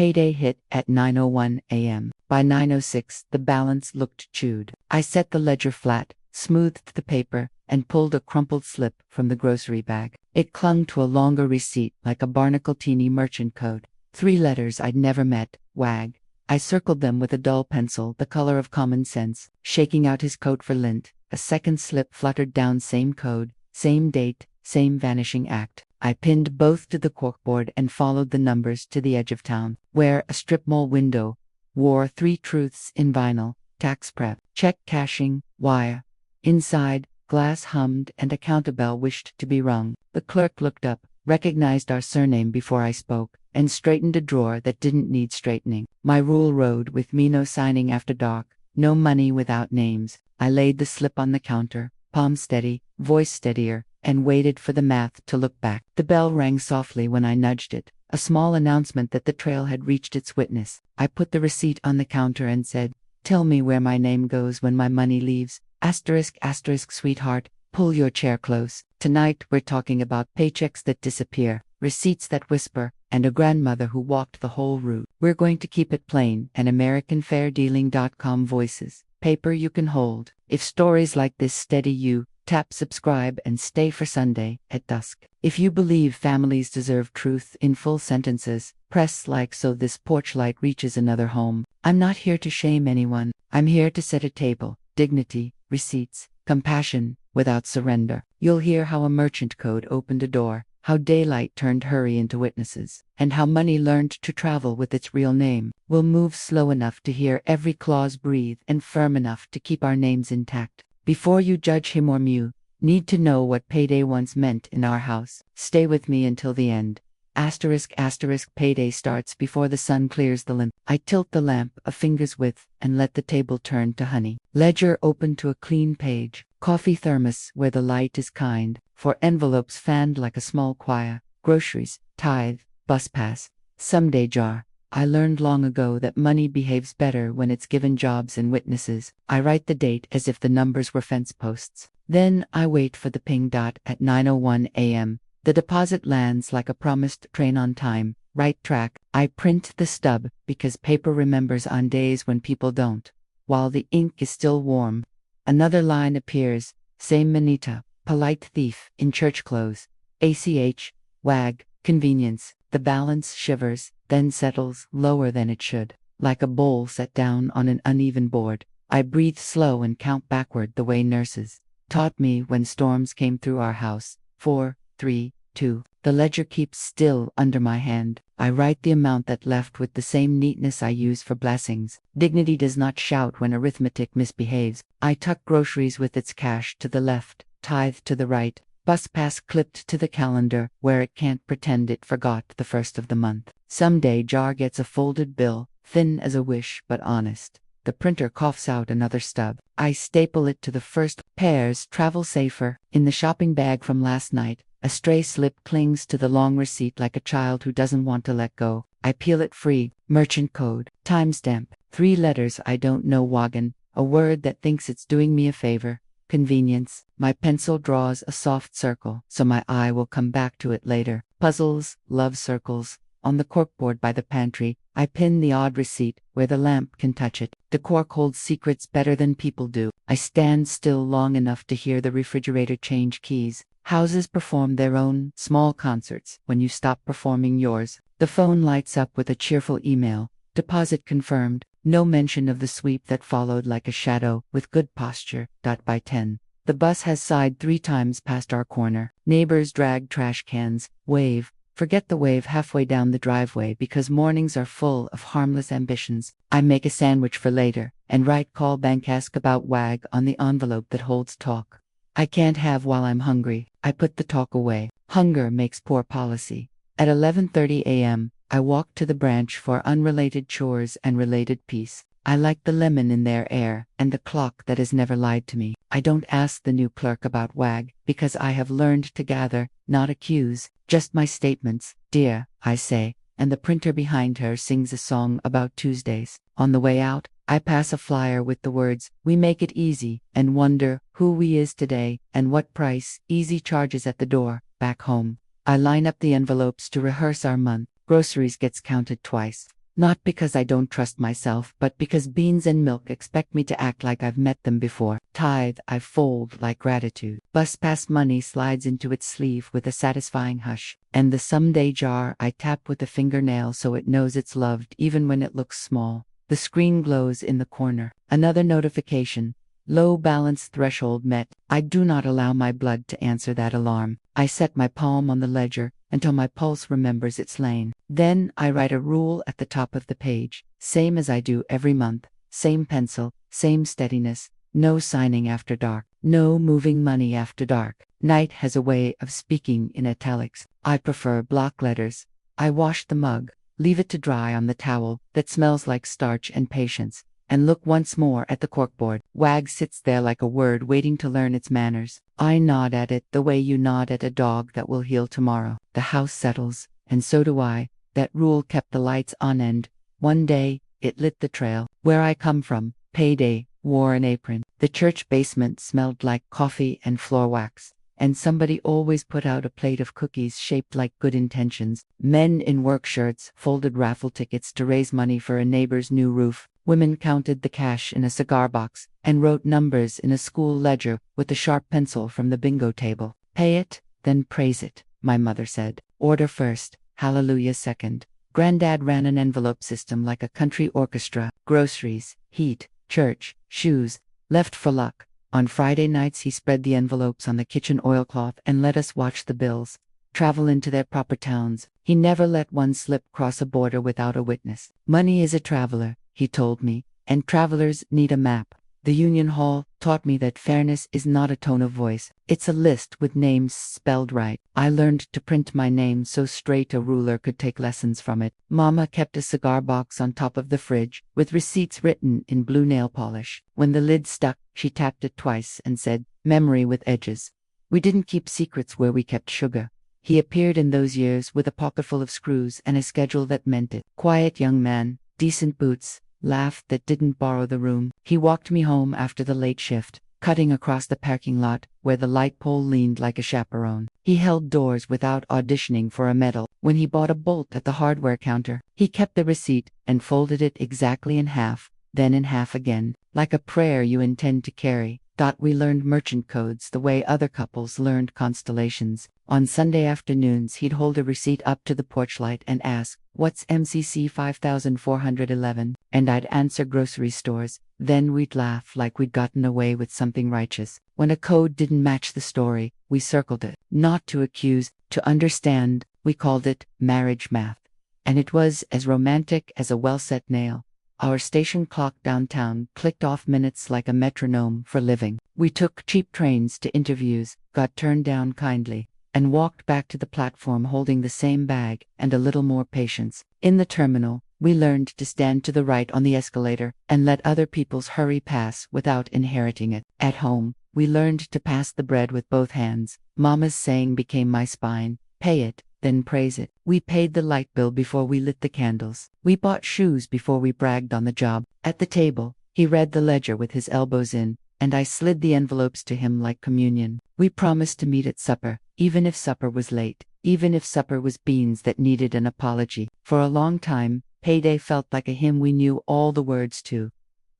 Payday hit at 9:01 a.m. By 9:06, the balance looked chewed. I set the ledger flat, smoothed the paper, and pulled a crumpled slip from the grocery bag. It clung to a longer receipt like a barnacle-teeny merchant code. 3 letters I'd never met, WAG. I circled them with a dull pencil, the color of common sense. Shaking out his coat for lint, a second slip fluttered down, same code, same date, same vanishing act. I pinned both to the corkboard and followed the numbers to the edge of town, where a strip mall window wore 3 truths in vinyl: tax prep, check cashing, wire. Inside, glass hummed and a counterbell wished to be rung. The clerk looked up, recognized our surname before I spoke, and straightened a drawer that didn't need straightening. My rule rode with me: no signing after dark, no money without names. I laid the slip on the counter, palm steady, voice steadier, and waited for the math to look back. The bell rang softly when I nudged it, a small announcement that the trail had reached its witness. I put the receipt on the counter and said, "Tell me where my name goes when my money leaves. Asterisk, asterisk, sweetheart, pull your chair close. Tonight we're talking about paychecks that disappear, receipts that whisper, and a grandmother who walked the whole route. We're going to keep it plain and AmericanFairDealing.com voices. Paper you can hold. If stories like this steady you, tap subscribe and stay for Sunday at dusk. If you believe families deserve truth in full sentences, press like so this porch light reaches another home. I'm not here to shame anyone. I'm here to set a table, dignity, receipts, compassion, without surrender. You'll hear how a merchant code opened a door, how daylight turned hurry into witnesses, and how money learned to travel with its real name. We'll move slow enough to hear every clause breathe and firm enough to keep our names intact. Before you judge him or me, need to know what payday once meant in our house. Stay with me until the end. Asterisk, asterisk, payday starts before the sun clears the limp. I tilt the lamp a finger's width and let the table turn to honey. Ledger open to a clean page. Coffee thermos where the light is kind. 4 envelopes fanned like a small choir. Groceries, tithe, bus pass, someday jar. I learned long ago that money behaves better when it's given jobs and witnesses. I write the date as if the numbers were fence posts. Then I wait for the ping dot at 9:01 a.m. The deposit lands like a promised train on time. Right track. I print the stub because paper remembers on days when people don't. While the ink is still warm, another line appears. Same Manita, polite thief in church clothes. ACH, WAG, convenience. The balance shivers, then settles lower than it should. Like a bowl set down on an uneven board, I breathe slow and count backward the way nurses taught me when storms came through our house. 4, 3, 2. The ledger keeps still under my hand. I write the amount that left with the same neatness I use for blessings. Dignity does not shout when arithmetic misbehaves. I tuck groceries with its cash to the left, tithe to the right. Bus pass clipped to the calendar where it can't pretend it forgot the first of the month. Someday jar gets a folded bill, thin as a wish but honest. The printer coughs out another stub. I staple it to the first. Pairs travel safer. In the shopping bag from last night, a stray slip clings to the long receipt like a child who doesn't want to let go. I peel it free. Merchant code. Timestamp. 3 letters I don't know. Wagon. A word that thinks it's doing me a favor. Convenience. My pencil draws a soft circle, so my eye will come back to it later. Puzzles, love circles. On the corkboard by the pantry, I pin the odd receipt where the lamp can touch it. The cork holds secrets better than people do. I stand still long enough to hear the refrigerator change keys. Houses perform their own small concerts when you stop performing yours. The phone lights up with a cheerful email. Deposit confirmed. No mention of the sweep that followed like a shadow, with good posture. By 10. The bus has sighed 3 times past our corner. Neighbors drag trash cans, wave. Forget the wave halfway down the driveway because mornings are full of harmless ambitions. I make a sandwich for later, and write call bank ask about WAG on the envelope that holds talk. I can't have while I'm hungry. I put the talk away. Hunger makes poor policy. At 11:30 a.m., I walk to the branch for unrelated chores and related peace. I like the lemon in their air and the clock that has never lied to me. I don't ask the new clerk about WAG because I have learned to gather, not accuse, just my statements. Dear, I say, and the printer behind her sings a song about Tuesdays. On the way out, I pass a flyer with the words, "We make it easy," and wonder who we is today and what price easy charges at the door. Back home, I line up the envelopes to rehearse our month. Groceries gets counted twice. Not because I don't trust myself, but because beans and milk expect me to act like I've met them before. Tithe, I fold like gratitude. Bus pass money slides into its sleeve with a satisfying hush. And the someday jar, I tap with a fingernail so it knows it's loved even when it looks small. The screen glows in the corner. Another notification. Low balance threshold met. I do not allow my blood to answer that alarm. I set my palm on the ledger until my pulse remembers its lane. Then I write a rule at the top of the page, same as I do every month, same pencil, same steadiness, no signing after dark, no moving money after dark. Night has a way of speaking in italics. I prefer block letters. I wash the mug, leave it to dry on the towel that smells like starch and patience, and look once more at the corkboard. Wag sits there like a word waiting to learn its manners. I nod at it the way you nod at a dog that will heal tomorrow. The house settles, and so do I. That rule kept the lights on, and one day it lit the trail. Where I come from, payday wore an apron. The church basement smelled like coffee and floor wax, and somebody always put out a plate of cookies shaped like good intentions. Men in work shirts folded raffle tickets to raise money for a neighbor's new roof. Women counted the cash in a cigar box and wrote numbers in a school ledger with a sharp pencil from the bingo table. Pay it, then praise it, my mother said. Order first, hallelujah second. Granddad ran an envelope system like a country orchestra. Groceries, heat, church, shoes, left for luck. On Friday nights he spread the envelopes on the kitchen oilcloth and let us watch the bills travel into their proper towns. He never let one slip cross a border without a witness. Money is a traveler, he told me, and travelers need a map. The Union Hall taught me that fairness is not a tone of voice, it's a list with names spelled right. I learned to print my name so straight a ruler could take lessons from it. Mama kept a cigar box on top of the fridge, with receipts written in blue nail polish. When the lid stuck, she tapped it twice and said, "Memory with edges." We didn't keep secrets where we kept sugar. He appeared in those years with a pocketful of screws and a schedule that meant it. Quiet young man, decent boots, laugh that didn't borrow the room. He walked me home after the late shift, cutting across the parking lot where the light pole leaned like a chaperone. He held doors without auditioning for a medal. When he bought a bolt at the hardware counter, he kept the receipt and folded it exactly in half, then in half again, like a prayer you intend to carry. We learned merchant codes the way other couples learned constellations. On Sunday afternoons he'd hold a receipt up to the porch light and ask, "What's MCC 5411? And I'd answer grocery stores. Then we'd laugh like we'd gotten away with something righteous. When a code didn't match the story, we circled it. Not to accuse, to understand. We called it marriage math. And it was as romantic as a well-set nail. Our station clock downtown clicked off minutes like a metronome for living. We took cheap trains to interviews, got turned down kindly, and walked back to the platform holding the same bag and a little more patience. In the terminal, we learned to stand to the right on the escalator and let other people's hurry pass without inheriting it. At home, we learned to pass the bread with both hands. Mama's saying became my spine, "Pay it, then praise it." We paid the light bill before we lit the candles. We bought shoes before we bragged on the job. At the table, he read the ledger with his elbows in, and I slid the envelopes to him like communion. We promised to meet at supper, even if supper was late, even if supper was beans that needed an apology. For a long time, payday felt like a hymn we knew all the words to.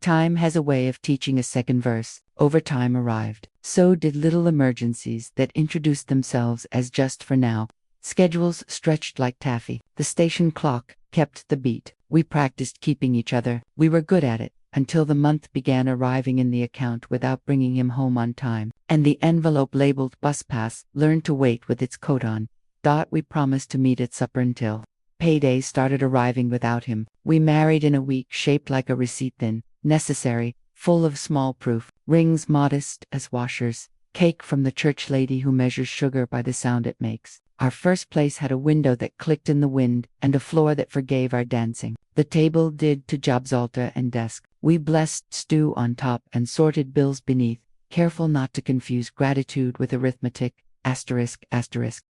Time has a way of teaching a second verse. Overtime arrived. So did little emergencies that introduced themselves as just for now. Schedules stretched like taffy. The station clock kept the beat. We practiced keeping each other. We were good at it, until the month began arriving in the account without bringing him home on time, and the envelope labeled bus pass learned to wait with its coat on. We promised to meet at supper until payday started arriving without him. We married in a week, shaped like a receipt, thin, necessary, full of small proof, rings modest as washers, cake from the church lady who measures sugar by the sound it makes. Our first place had a window that clicked in the wind and a floor that forgave our dancing. The table did to jobs altar and desk. We blessed stew on top and sorted bills beneath, careful not to confuse gratitude with arithmetic, asterisk, asterisk.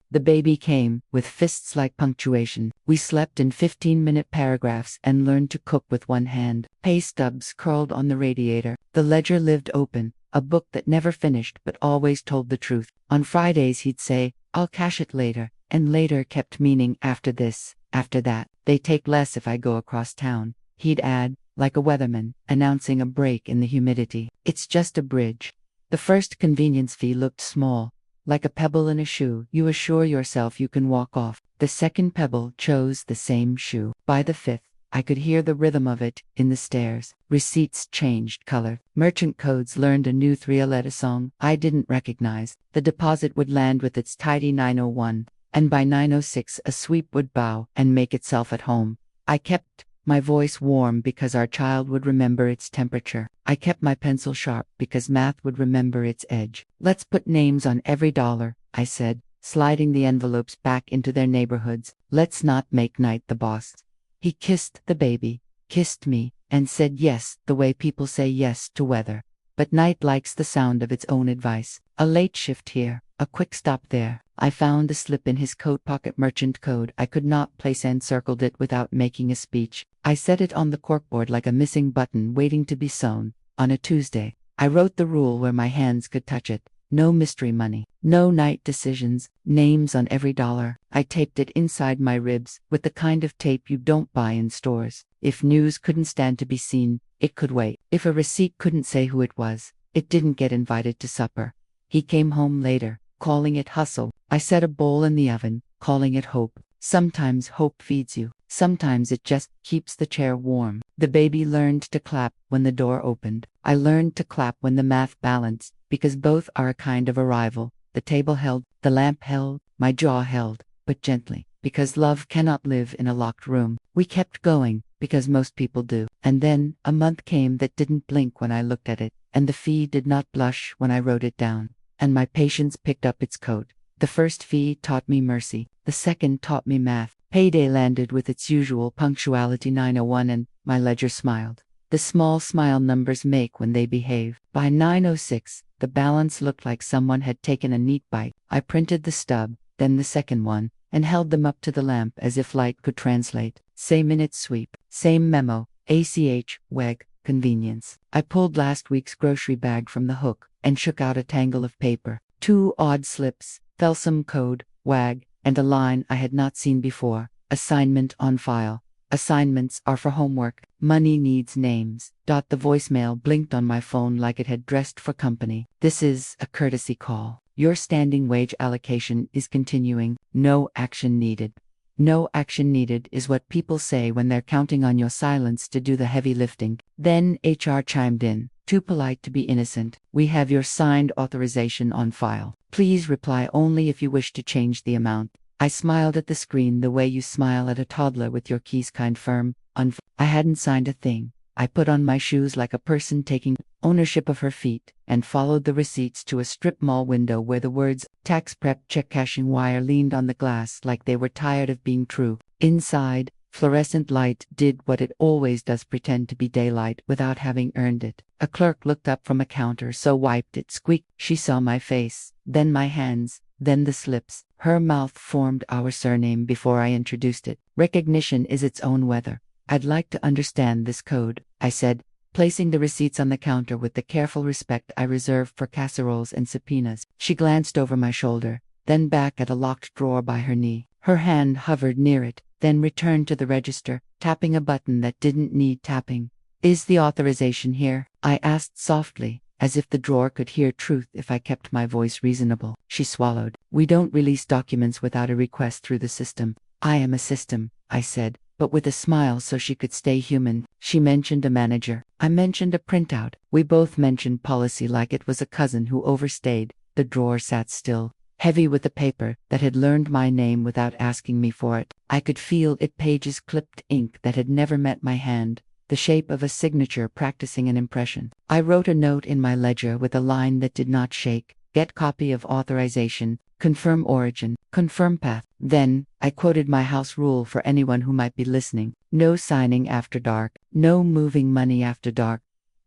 The baby came, with fists like punctuation. We slept in 15-minute paragraphs and learned to cook with one hand. Pay stubs curled on the radiator. The ledger lived open, a book that never finished but always told the truth. On Fridays he'd say, "I'll cash it later," and later kept meaning after this, after that. They take less if I go across town, he'd add, like a weatherman, announcing a break in the humidity. It's just a bridge. The first convenience fee looked small, like a pebble in a shoe you assure yourself you can walk off. The second pebble chose the same shoe. By the fifth, I could hear the rhythm of it in the stairs. Receipts changed color. Merchant codes learned a new three-letter song I didn't recognize. The deposit would land with its tidy 901, and by 906 a sweep would bow and make itself at home. I kept my voice warm because our child would remember its temperature. I kept my pencil sharp because math would remember its edge. Let's put names on every dollar, I said, sliding the envelopes back into their neighborhoods. Let's not make Knight the boss. He kissed the baby, kissed me, and said yes the way people say yes to weather. But Knight likes the sound of its own advice. A late shift here, a quick stop there. I found a slip in his coat pocket merchant code I could not place and circled it without making a speech. I set it on the corkboard like a missing button waiting to be sewn. On a Tuesday, I wrote the rule where my hands could touch it. No mystery money. No night decisions. Names on every dollar. I taped it inside my ribs with the kind of tape you don't buy in stores. If news couldn't stand to be seen, it could wait. If a receipt couldn't say who it was, it didn't get invited to supper. He came home later, calling it hustle. I set a bowl in the oven, calling it hope. Sometimes hope feeds you. Sometimes it just keeps the chair warm. The baby learned to clap when the door opened. I learned to clap when the math balanced, because both are a kind of arrival. The table held, the lamp held, my jaw held, but gently, because love cannot live in a locked room. We kept going, because most people do. And then, a month came that didn't blink when I looked at it, and the fee did not blush when I wrote it down. And my patience picked up its coat. The first fee taught me mercy. The second taught me math. Payday landed with its usual punctuality 901 and my ledger smiled. The small smile numbers make when they behave. By 906, the balance looked like someone had taken a neat bite. I printed the stub, then the second one, and held them up to the lamp as if light could translate. Same minute sweep, same memo, ACH, WEG, convenience. I pulled last week's grocery bag from the hook and shook out a tangle of paper. 2 odd slips, Felsum code, WAG, and a line I had not seen before. Assignment on file. Assignments are for homework. Money needs names. The voicemail blinked on my phone like it had dressed for company. This is a courtesy call. Your standing wage allocation is continuing. No action needed. No action needed is what people say when they're counting on your silence to do the heavy lifting. Then HR chimed in. Too polite to be innocent. We have your signed authorization on file. Please reply only if you wish to change the amount. I smiled at the screen the way you smile at a toddler with your keys kind firm. I hadn't signed a thing. I put on my shoes like a person taking ownership of her feet and followed the receipts to a strip mall window where the words tax prep check cashing wire leaned on the glass like they were tired of being true. Inside, fluorescent light did what it always does, pretend to be daylight without having earned it. A clerk looked up from a counter, so wiped it squeaked. She saw my face, then my hands, then the slips. Her mouth formed our surname before I introduced it. Recognition is its own weather. I'd like to understand this code, I said, placing the receipts on the counter with the careful respect I reserve for casseroles and subpoenas. She glanced over my shoulder, then back at a locked drawer by her knee. Her hand hovered near it, then returned to the register, tapping a button that didn't need tapping. Is the authorization here? I asked softly, as if the drawer could hear truth if I kept my voice reasonable. She swallowed. We don't release documents without a request through the system. I am a system, I said, but with a smile so she could stay human. She mentioned a manager. I mentioned a printout. We both mentioned policy like it was a cousin who overstayed. The drawer sat still, heavy with the paper that had learned my name without asking me for it. I could feel it pages clipped ink that had never met my hand, the shape of a signature practicing an impression. I wrote a note in my ledger with a line that did not shake. Get copy of authorization, confirm origin, confirm path. Then, I quoted my house rule for anyone who might be listening. No signing after dark, no moving money after dark.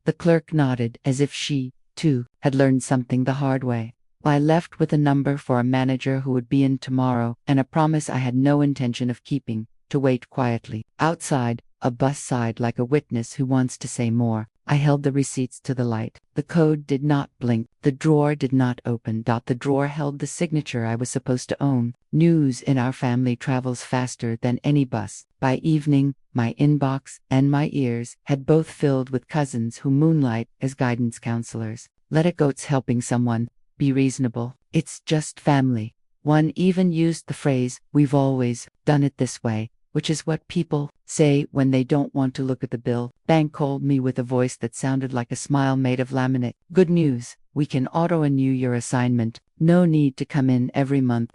The clerk nodded as if she, too, had learned something the hard way. I left with a number for a manager who would be in tomorrow and a promise I had no intention of keeping, to wait quietly. Outside, a bus sighed like a witness who wants to say more. I held the receipts to the light. The code did not blink. The drawer did not open. The drawer held the signature I was supposed to own. News in our family travels faster than any bus. By evening, my inbox and my ears had both filled with cousins who moonlight as guidance counselors. Let it go's helping someone. Be reasonable. It's just family. One even used the phrase, "We've always done it this way," which is what people say when they don't want to look at the bill. Bank called me with a voice that sounded like a smile made of laminate. "Good news. We can auto-renew your assignment. No need to come in every month."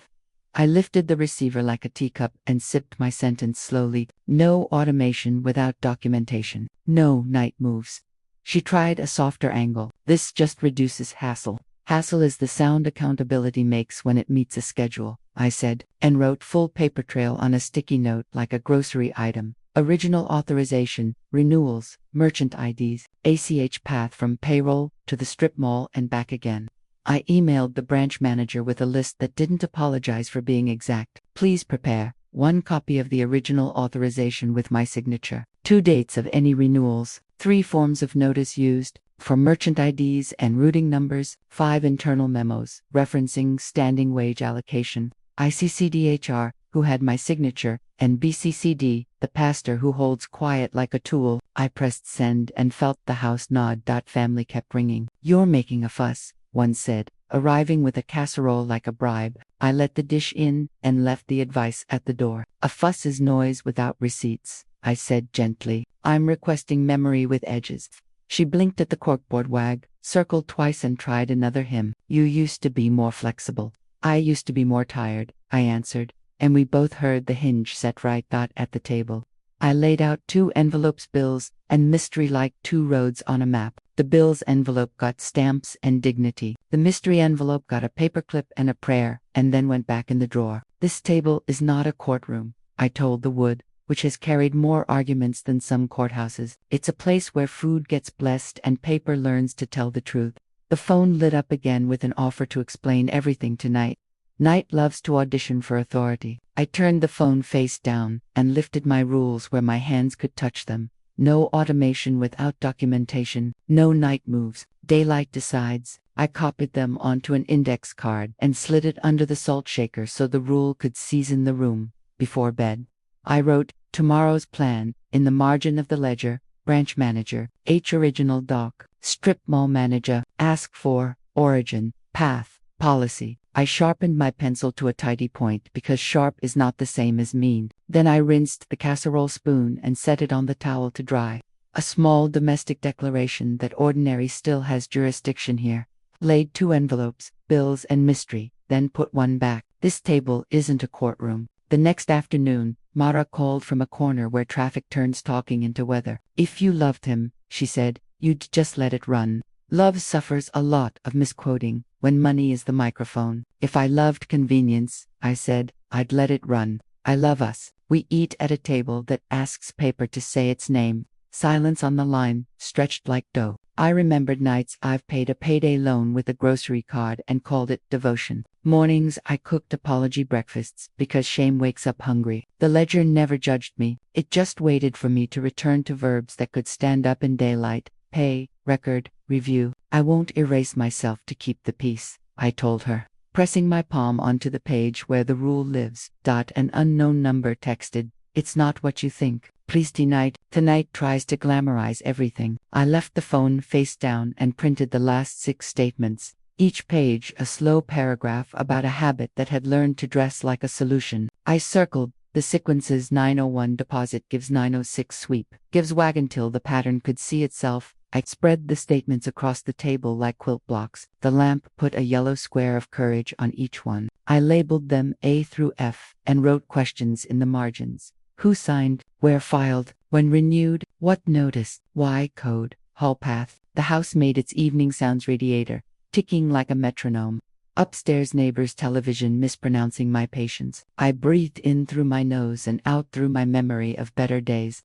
I lifted the receiver like a teacup and sipped my sentence slowly. No automation without documentation. No night moves. She tried a softer angle. "This just reduces hassle." "Hassle is the sound accountability makes when it meets a schedule," I said, and wrote full paper trail on a sticky note like a grocery item. Original authorization, renewals, merchant IDs, ACH path from payroll to the strip mall and back again. I emailed the branch manager with a list that didn't apologize for being exact. "Please prepare 1 copy of the original authorization with my signature, 2 dates of any renewals, 3 forms of notice used, for merchant IDs and routing numbers, 5 internal memos referencing standing wage allocation, ICCDHR, who had my signature, and BCCD, the pastor who holds quiet like a tool." I pressed send and felt the house nod. Family kept ringing. "You're making a fuss," one said, arriving with a casserole like a bribe. I let the dish in and left the advice at the door. "A fuss is noise without receipts," I said gently. "I'm requesting memory with edges." She blinked at the corkboard wag, circled twice and tried another hymn. "You used to be more flexible." "I used to be more tired," I answered, and we both heard the hinge set right at the table. I laid out 2 envelopes, bills and mystery, like 2 roads on a map. The bills envelope got stamps and dignity. The mystery envelope got a paperclip and a prayer, and then went back in the drawer. "This table is not a courtroom," I told the wood, which has carried more arguments than some courthouses. "It's a place where food gets blessed and paper learns to tell the truth." The phone lit up again with an offer to explain everything tonight. Night loves to audition for authority. I turned the phone face down and lifted my rules where my hands could touch them. No automation without documentation. No night moves. Daylight decides. I copied them onto an index card and slid it under the salt shaker so the rule could season the room. Before bed, I wrote, "Tomorrow's plan," in the margin of the ledger. Branch manager, H original doc, strip mall manager, ask for, origin, path, policy. I sharpened my pencil to a tidy point because sharp is not the same as mean. Then I rinsed the casserole spoon and set it on the towel to dry. A small domestic declaration that ordinary still has jurisdiction here. Laid 2 envelopes, bills and mystery, then put 1 back. This table isn't a courtroom. The next afternoon, Mara called from a corner where traffic turns talking into weather. "If you loved him," she said, "you'd just let it run." Love suffers a lot of misquoting when money is the microphone. "If I loved convenience," I said, "I'd let it run. I love us. We eat at a table that asks paper to say its name. Silence on the line, stretched like dough." I remembered nights I've paid a payday loan with a grocery card and called it devotion. Mornings I cooked apology breakfasts because shame wakes up hungry. The ledger never judged me. It just waited for me to return to verbs that could stand up in daylight. Pay, record, review. "I won't erase myself to keep the peace," I told her, pressing my palm onto the page where the rule lives. An unknown number texted, "It's not what you think. Please tonight." Tonight tries to glamorize everything. I left the phone face down and printed the last 6 statements. Each page a slow paragraph about a habit that had learned to dress like a solution. I circled the sequences. 901 deposit gives 906 sweep, gives wagon till the pattern could see itself. I spread the statements across the table like quilt blocks. The lamp put a yellow square of courage on each one. I labeled them A through F and wrote questions in the margins. Who signed? Where filed? When renewed? What notice? Why code? Hall path. The house made its evening sounds radiator, ticking like a metronome. Upstairs neighbor's television mispronouncing my patience. I breathed in through my nose and out through my memory of better days.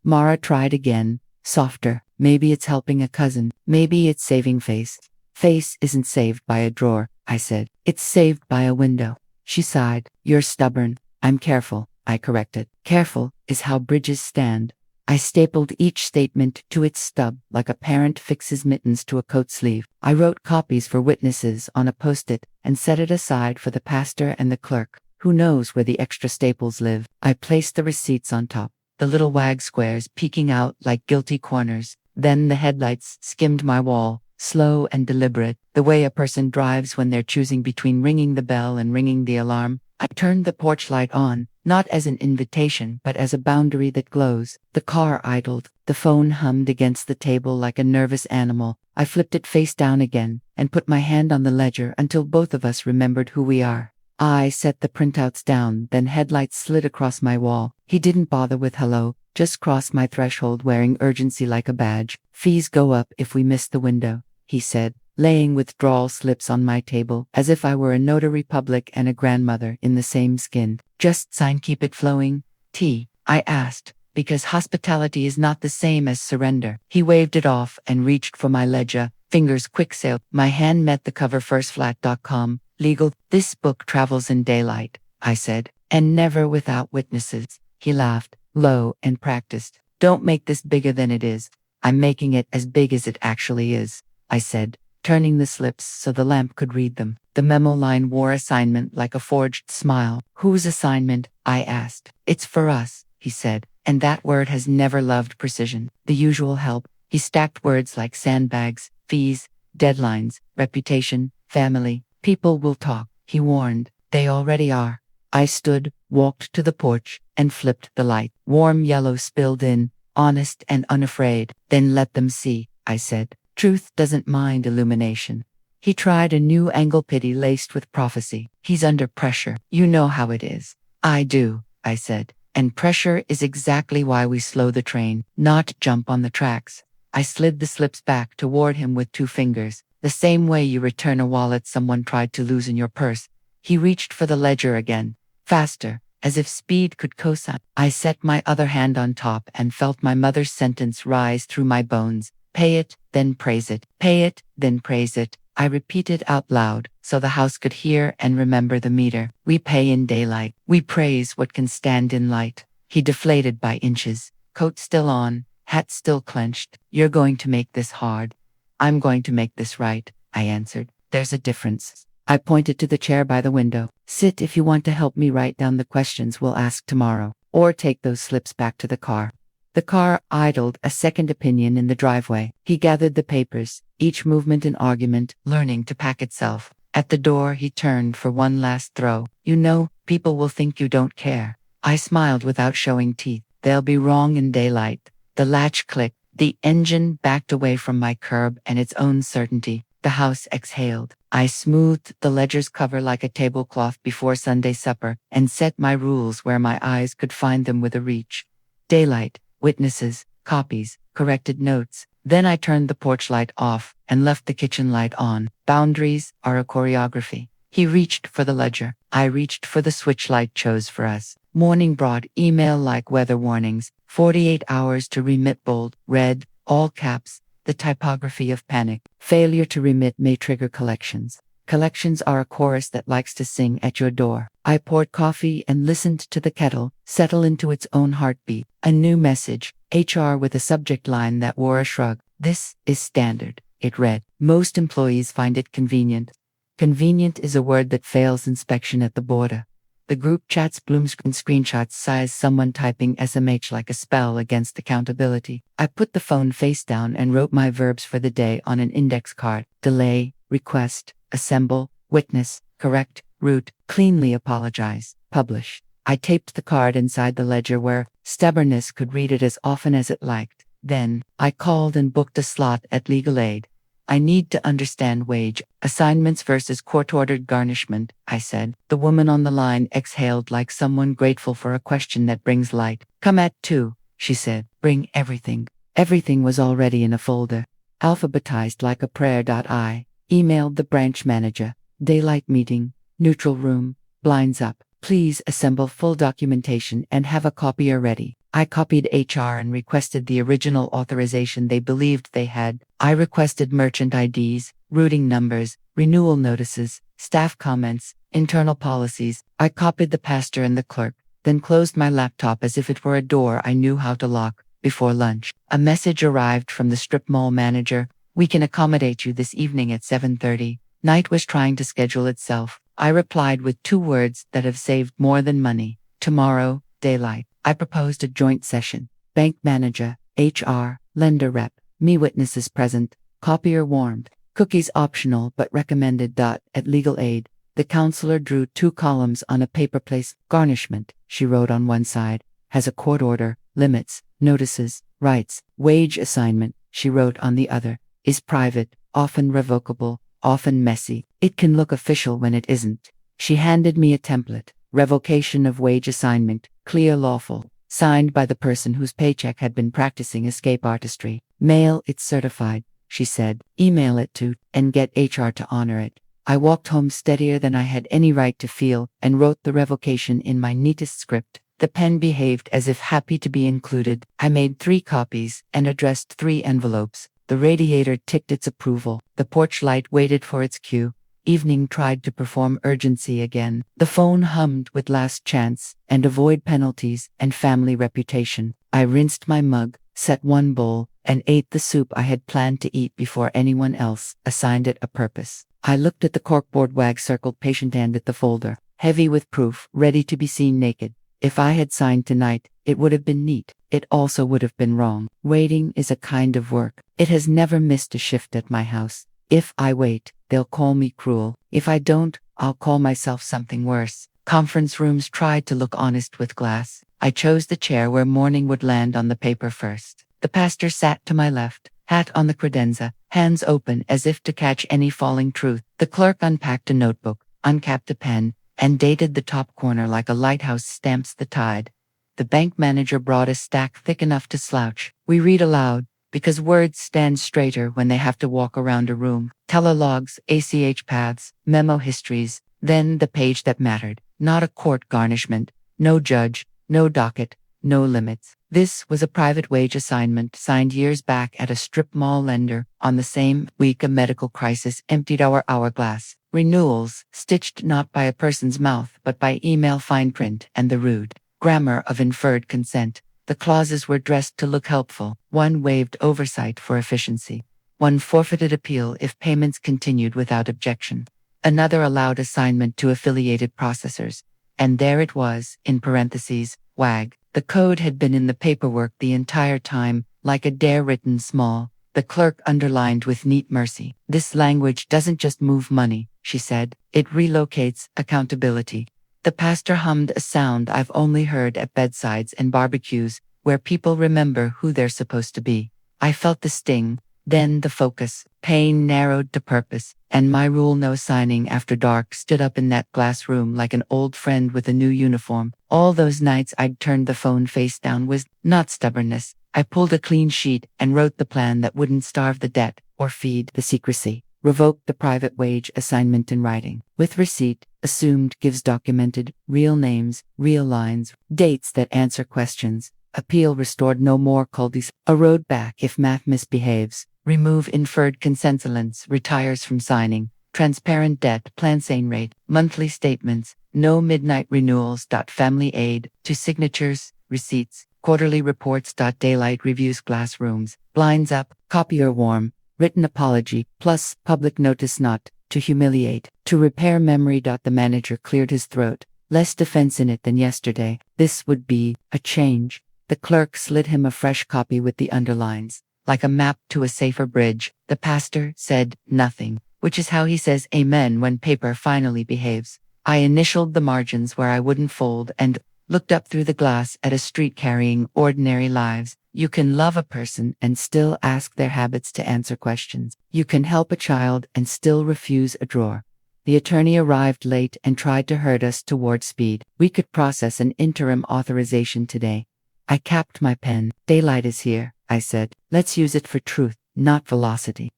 Mara tried again, softer. "Maybe it's helping a cousin. Maybe it's saving face." "Face isn't saved by a drawer," I said. "It's saved by a window." She sighed. "You're stubborn." "I'm careful," I corrected. "Careful is how bridges stand." I stapled each statement to its stub like a parent fixes mittens to a coat sleeve. I wrote copies for witnesses on a post-it and set it aside for the pastor and the clerk. Who knows where the extra staples live? I placed the receipts on top, the little wag squares peeking out like guilty corners. Then the headlights skimmed my wall, slow and deliberate, the way a person drives when they're choosing between ringing the bell and ringing the alarm. I turned the porch light on, not as an invitation but as a boundary that glows. The car idled, the phone hummed against the table like a nervous animal. I flipped it face down again, and put my hand on the ledger until both of us remembered who we are. I set the printouts down, then headlights slid across my wall. He didn't bother with hello, just crossed my threshold wearing urgency like a badge. Fees go up if we miss the window, he said, laying withdrawal slips on my table, as if I were a notary public and a grandmother in the same skin. Just sign keep it flowing, T, I asked, because hospitality is not the same as surrender. He waved it off and reached for my ledger, fingers quicksailed. My hand met the cover firstflat.com. Legal, this book travels in daylight, I said, and never without witnesses. He laughed, low and practiced. Don't make this bigger than it is. I'm making it as big as it actually is, I said, turning the slips so the lamp could read them. The memo line wore assignment like a forged smile. Whose assignment? I asked. It's for us, he said, and that word has never loved precision. The usual help. He stacked words like sandbags, fees, deadlines, reputation, family. People will talk, he warned. They already are. I stood, walked to the porch, and flipped the light. Warm yellow spilled in, honest and unafraid. Then let them see, I said. Truth doesn't mind illumination. He tried a new angle, pity laced with prophecy. He's under pressure. You know how it is. I do, I said. And pressure is exactly why we slow the train, not jump on the tracks. I slid the slips back toward him with 2 fingers, the same way you return a wallet someone tried to lose in your purse. He reached for the ledger again, faster, as if speed could cosign. I set my other hand on top and felt my mother's sentence rise through my bones. Pay it, then praise it. Pay it, then praise it. I repeated out loud, so the house could hear and remember the meter. We pay in daylight. We praise what can stand in light. He deflated by inches, coat still on, hat still clenched. You're going to make this hard. I'm going to make this right, I answered. There's a difference. I pointed to the chair by the window. Sit if you want to help me write down the questions we'll ask tomorrow, or take those slips back to the car. The car idled, a second opinion in the driveway. He gathered the papers, each movement an argument, learning to pack itself. At the door he turned for one last throw. You know, people will think you don't care. I smiled without showing teeth. They'll be wrong in daylight. The latch clicked. The engine backed away from my curb and its own certainty. The house exhaled. I smoothed the ledger's cover like a tablecloth before Sunday supper and set my rules where my eyes could find them with a reach. Daylight, witnesses, copies, corrected notes. Then I turned the porch light off and left the kitchen light on. Boundaries are a choreography. He reached for the ledger. I reached for the switch light chose for us. Morning brought email like weather warnings. 48 hours to remit, bold, red, all caps, the typography of panic. Failure to remit may trigger collections. Collections are a chorus that likes to sing at your door. I poured coffee and listened to the kettle settle into its own heartbeat. A new message, HR with a subject line that wore a shrug. This is standard, it read. Most employees find it convenient. Convenient is a word that fails inspection at the border. The group chat's bloom screenshots size someone typing SMH like a spell against accountability. I put the phone face down and wrote my verbs for the day on an index card. Delay, request, assemble, witness, correct, route, cleanly apologize, publish. I taped the card inside the ledger where stubbornness could read it as often as it liked. Then, I called and booked a slot at Legal Aid. I need to understand wage assignments versus court-ordered garnishment, I said. The woman on the line exhaled like someone grateful for a question that brings light. Come at 2, she said. Bring everything. Everything was already in a folder. Alphabetized like a prayer. I emailed the branch manager. Daylight meeting, neutral room, blinds up. Please assemble full documentation and have a copier ready. I copied HR and requested the original authorization they believed they had. I requested merchant IDs, routing numbers, renewal notices, staff comments, internal policies. I copied the pastor and the clerk, then closed my laptop as if it were a door I knew how to lock. before lunch. A message arrived from the strip mall manager. We can accommodate you this evening at 7:30. Night was trying to schedule itself. I replied with 2 words that have saved more than money. Tomorrow, daylight. I proposed a joint session. Bank manager, HR, lender rep, me witnesses present, copier warmed, cookies optional but recommended. At legal aid, the counselor drew 2 columns on a paper place. Garnishment, she wrote on one side, has a court order, limits, notices, rights. Wage assignment, she wrote on the other, is private, often revocable, often messy. It can look official when it isn't. She handed me a template. Revocation of wage assignment, clear lawful, signed by the person whose paycheck had been practicing escape artistry. Mail it certified, she said. Email it to, and get HR to honor it. I walked home steadier than I had any right to feel, and wrote the revocation in my neatest script. The pen behaved as if happy to be included. I made 3 copies, and addressed 3 envelopes. The radiator ticked its approval. The porch light waited for its cue. Evening tried to perform urgency again. The phone hummed with last chance, and avoid penalties, and family reputation. I rinsed my mug, set 1 bowl, and ate the soup I had planned to eat before anyone else assigned it a purpose. I looked at the corkboard wag circled patient hand at the folder, heavy with proof, ready to be seen naked. If I had signed tonight, it would have been neat. It also would have been wrong. Waiting is a kind of work. It has never missed a shift at my house. If I wait, they'll call me cruel. If I don't, I'll call myself something worse. Conference rooms tried to look honest with glass. I chose the chair where morning would land on the paper first. The pastor sat to my left, hat on the credenza, hands open as if to catch any falling truth. The clerk unpacked a notebook, uncapped a pen, and dated the top corner like a lighthouse stamps the tide. The bank manager brought a stack thick enough to slouch. We read aloud, because words stand straighter when they have to walk around a room. Telelogs, ACH paths, memo histories, then the page that mattered. Not a court garnishment, no judge, no docket, no limits. This was a private wage assignment signed years back at a strip mall lender. On the same week a medical crisis emptied our hourglass. Renewals, stitched not by a person's mouth but by email fine print and the rude grammar of inferred consent. The clauses were dressed to look helpful. One waived oversight for efficiency. One forfeited appeal if payments continued without objection. Another allowed assignment to affiliated processors. And there it was, in parentheses, WAG. The code had been in the paperwork the entire time, like a dare written small. The clerk underlined with neat mercy. This language doesn't just move money, she said. It relocates accountability. The pastor hummed a sound I've only heard at bedsides and barbecues, where people remember who they're supposed to be. I felt the sting, then the focus. Pain narrowed to purpose, and my rule no signing after dark stood up in that glass room like an old friend with a new uniform. All those nights I'd turned the phone face down was not stubbornness. I pulled a clean sheet and wrote the plan that wouldn't starve the debt or feed the secrecy. Revoked the private wage assignment in writing. With receipt, assumed gives documented, real names, real lines, dates that answer questions. Appeal restored no more culdies. A road back if math misbehaves. Remove inferred consentolence, retires from signing. Transparent debt, plan sane rate, monthly statements, no midnight renewals. Family aid, to signatures, receipts, quarterly reports. Daylight reviews glass rooms, blinds up, copier warm. Written apology, plus public notice not to humiliate, to repair memory. The manager cleared his throat. Less defense in it than yesterday. This would be a change. The clerk slid him a fresh copy with the underlines. Like a map to a safer bridge, the pastor said nothing, which is how he says amen when paper finally behaves. I initialed the margins where I wouldn't fold and looked up through the glass at a street carrying ordinary lives. You can love a person and still ask their habits to answer questions. You can help a child and still refuse a drawer. The attorney arrived late and tried to herd us toward speed. We could process an interim authorization today. I capped my pen. Daylight is here, I said. Let's use it for truth, not velocity.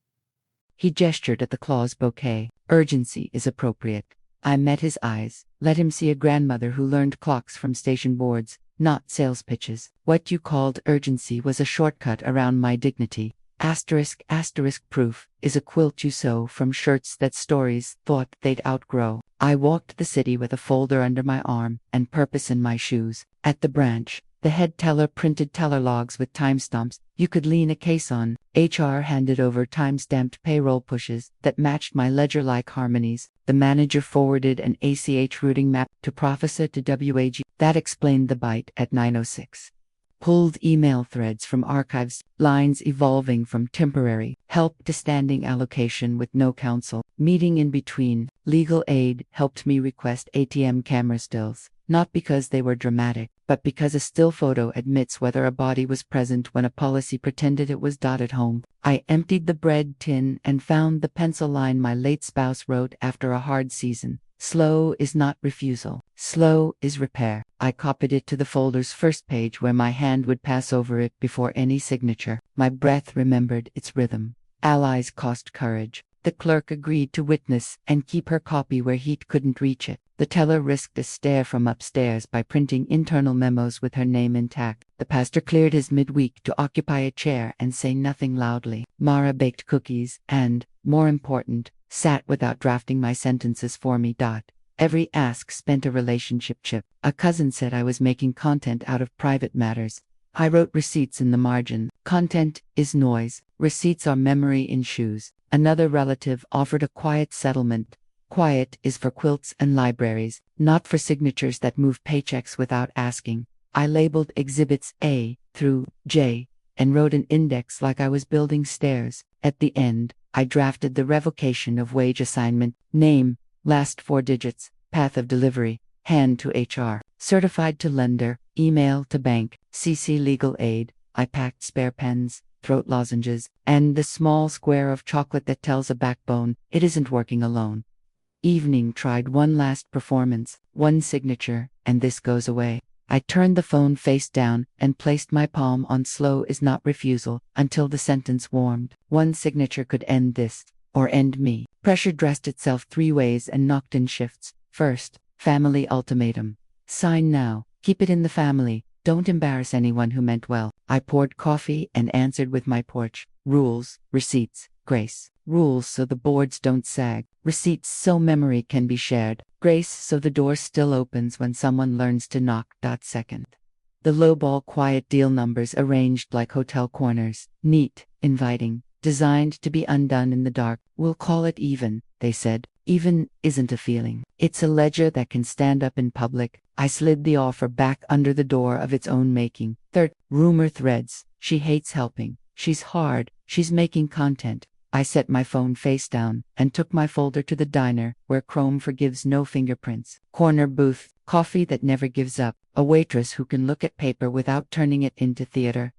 He gestured at the clause bouquet. Urgency is appropriate. I met his eyes. Let him see a grandmother who learned clocks from station boards, not sales pitches. What you called urgency was a shortcut around my dignity. Asterisk proof is a quilt you sew from shirts that stories thought they'd outgrow. I walked the city with a folder under my arm and purpose in my shoes. At the branch, The head teller printed teller logs with timestamps you could lean a case on. HR handed over time-stamped payroll pushes that matched my ledger-like harmonies. The manager forwarded an ACH routing map to Professor to WAG. That explained the bite at 9:06. Pulled email threads from archives, lines evolving from temporary help to standing allocation with no counsel. Meeting in between, legal aid helped me request ATM camera stills, not because they were dramatic, but because a still photo admits whether a body was present when a policy pretended it was dotted home. I emptied the bread tin and found the pencil line my late spouse wrote after a hard season. Slow is not refusal. Slow is repair. I copied it to the folder's first page where my hand would pass over it before any signature. My breath remembered its rhythm. Allies cost courage. The clerk agreed to witness and keep her copy where heat couldn't reach it. The teller risked a stare from upstairs by printing internal memos with her name intact. The pastor cleared his midweek to occupy a chair and say nothing loudly. Mara baked cookies and, more important, sat without drafting my sentences for me. Every ask spent a relationship chip. A cousin said I was making content out of private matters. I wrote receipts in the margin. Content is noise. Receipts are memory in shoes. Another relative offered a quiet settlement. Quiet is for quilts and libraries, not for signatures that move paychecks without asking. I labeled exhibits A through J and wrote an index like I was building stairs. At the end, I drafted the revocation of wage assignment, name, last 4 digits, path of delivery, hand to HR, certified to lender, email to bank, CC legal aid. I packed spare pens, throat lozenges, and the small square of chocolate that tells a backbone it isn't working alone. Evening tried one last performance, one signature, and this goes away. I turned the phone face down and placed my palm on slow is not refusal until the sentence warmed. One signature could end this, or end me. Pressure dressed itself 3 ways and knocked in shifts. First, family ultimatum. Sign now, keep it in the family, don't embarrass anyone who meant well. I poured coffee and answered with my porch. Rules, receipts, grace. Rules so the boards don't sag. Receipts so memory can be shared. Grace so the door still opens when someone learns to knock. Second. The lowball quiet deal numbers arranged like hotel corners. Neat, inviting, designed to be undone in the dark. We'll call it even, they said. Even isn't a feeling. It's a ledger that can stand up in public. I slid the offer back under the door of its own making. Third, rumor threads. She hates helping. She's hard. She's making content. I set my phone face down and took my folder to the diner where Chrome forgives no fingerprints. Corner booth, coffee that never gives up, a waitress who can look at paper without turning it into theater.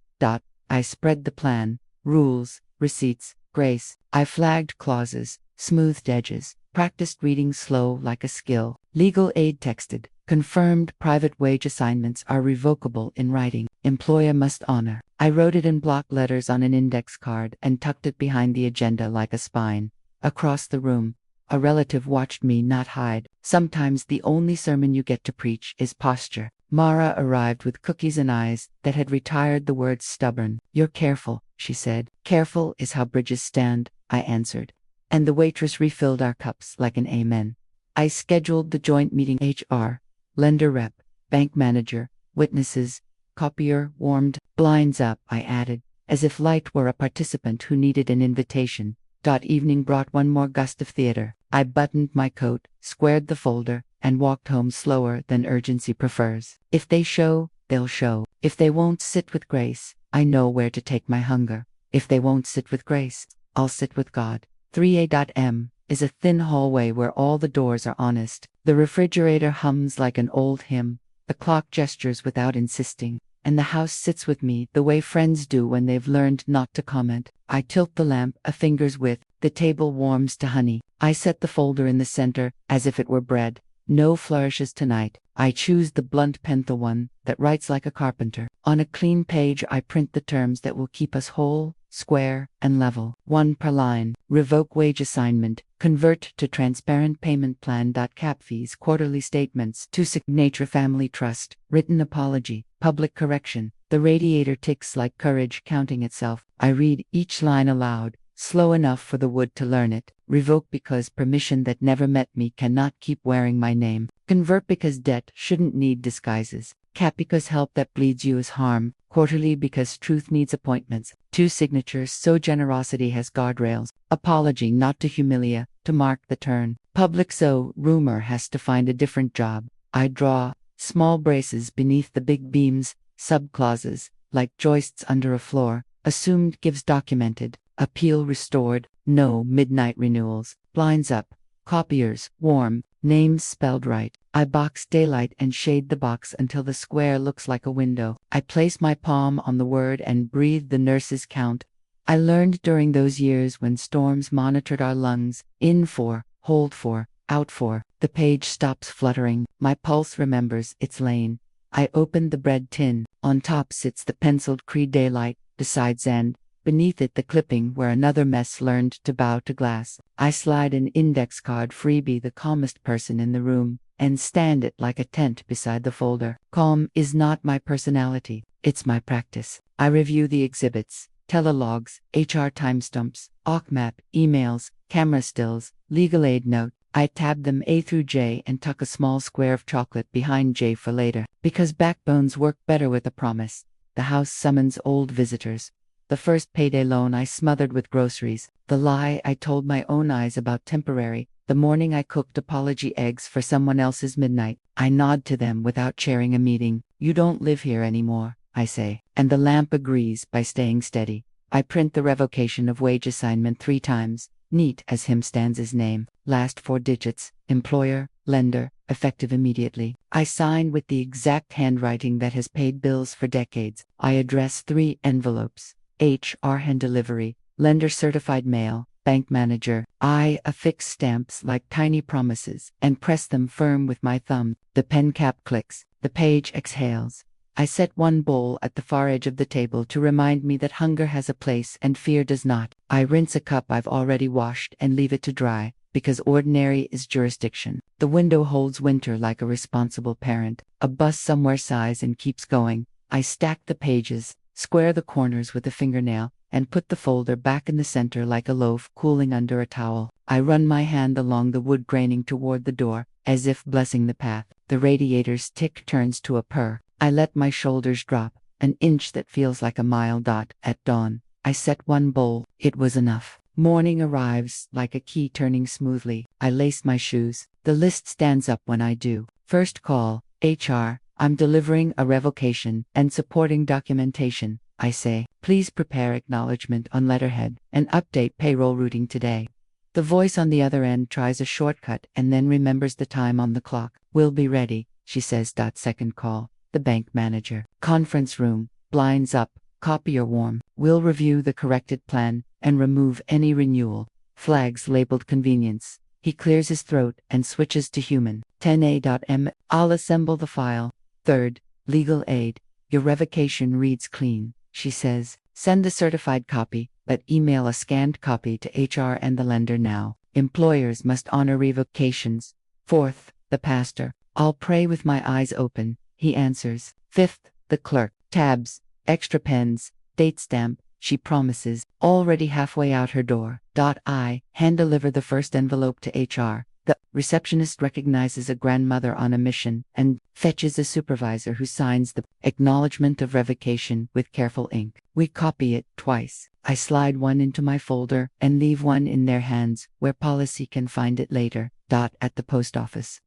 I spread the plan, rules, receipts, grace. I flagged clauses, smoothed edges, practiced reading slow like a skill. Legal aid texted, confirmed private wage assignments are revocable in writing. Employer must honor. I wrote it in block letters on an index card and tucked it behind the agenda like a spine. Across the room, a relative watched me not hide. Sometimes the only sermon you get to preach is posture. Mara arrived with cookies and eyes that had retired the word stubborn. You're careful, she said. Careful is how bridges stand, I answered. And the waitress refilled our cups like an amen. I scheduled the joint meeting. HR, lender rep, bank manager, witnesses, copier warmed, blinds up, I added, as if light were a participant who needed an invitation. Evening brought one more gust of theater. I buttoned my coat, squared the folder, and walked home slower than urgency prefers. If they show, they'll show. If they won't sit with grace, I know where to take my hunger. If they won't sit with grace, I'll sit with God. 3A.M. is a thin hallway where all the doors are honest. The refrigerator hums like an old hymn. The clock gestures without insisting. And the house sits with me the way friends do when they've learned not to comment. I tilt the lamp a finger's width. The table warms to honey. I set the folder in the center, as if it were bread. No flourishes tonight. I choose the blunt pen, the one that writes like a carpenter. On a clean page I print the terms that will keep us whole, square, and level. 1 per line. Revoke wage assignment. Convert to transparent payment plan. Cap fees. Quarterly statements. To signature family trust. Written apology. Public correction. The radiator ticks like courage counting itself. I read each line aloud, slow enough for the wood to learn it. Revoke because permission that never met me cannot keep wearing my name. Convert because debt shouldn't need disguises. Cap because help that bleeds you is harm. Quarterly because truth needs appointments. 2 signatures so generosity has guardrails. Apology not to humilia, to mark the turn. Public so rumor has to find a different job. I draw small braces beneath the big beams, subclauses, like joists under a floor. Assumed gives documented. Appeal restored. No midnight renewals. Blinds up. Copiers, warm. Names spelled right. I box daylight and shade the box until the square looks like a window. I place my palm on the word and breathe the nurse's count. I learned during those years when storms monitored our lungs. In for, hold for, out for. The page stops fluttering. My pulse remembers its lane. I open the bread tin. On top sits the penciled Cree daylight. Besides end. Beneath it the clipping where another mess learned to bow to glass. I slide an index card freebie the calmest person in the room, and stand it like a tent beside the folder. Calm is not my personality, it's my practice. I review the exhibits, telelogs, HR timestamps, OCMAP, emails, camera stills, legal aid note. I tab them A through J and tuck a small square of chocolate behind J for later. Because backbones work better with a promise. The house summons old visitors. The first payday loan I smothered with groceries. The lie I told my own eyes about temporary. The morning I cooked apology eggs for someone else's midnight. I nod to them without chairing a meeting. You don't live here anymore, I say. And the lamp agrees by staying steady. I print the revocation of wage assignment 3 times. Neat as him stands his name. Last 4 digits. Employer, lender, effective immediately. I sign with the exact handwriting that has paid bills for decades. I address 3 envelopes. HR hand delivery, lender certified mail, bank manager. I affix stamps like tiny promises and press them firm with my thumb. The pen cap clicks, the page exhales. I set one bowl at the far edge of the table to remind me that hunger has a place and fear does not. I rinse a cup I've already washed and leave it to dry, because ordinary is jurisdiction. The window holds winter like a responsible parent. A bus somewhere sighs and keeps going. I stack the pages, square the corners with a fingernail, and put the folder back in the center like a loaf cooling under a towel. I run my hand along the wood graining toward the door, as if blessing the path. The radiator's tick turns to a purr. I let my shoulders drop, an inch that feels like a mile. At dawn, I set one bowl. It was enough. Morning arrives, like a key turning smoothly. I lace my shoes. The list stands up when I do. First call, HR. I'm delivering a revocation and supporting documentation. I say, please prepare acknowledgement on letterhead and update payroll routing today. The voice on the other end tries a shortcut and then remembers the time on the clock. We'll be ready, she says. Second call, the bank manager. Conference room, blinds up, copier warm. We'll review the corrected plan and remove any renewal. Flags labeled convenience. He clears his throat and switches to human. 10A.m. I'll assemble the file. Third, legal aid. Your revocation reads clean, she says. Send the certified copy, but email a scanned copy to HR and the lender now. Employers must honor revocations. Fourth, the pastor. I'll pray with my eyes open, he answers. Fifth, the clerk. Tabs, extra pens, date stamp, she promises, already halfway out her door. I hand deliver the first envelope to HR. The receptionist recognizes a grandmother on a mission and fetches a supervisor who signs the acknowledgement of revocation with careful ink. We copy it twice. I slide one into my folder and leave one in their hands where policy can find it later. At the post office.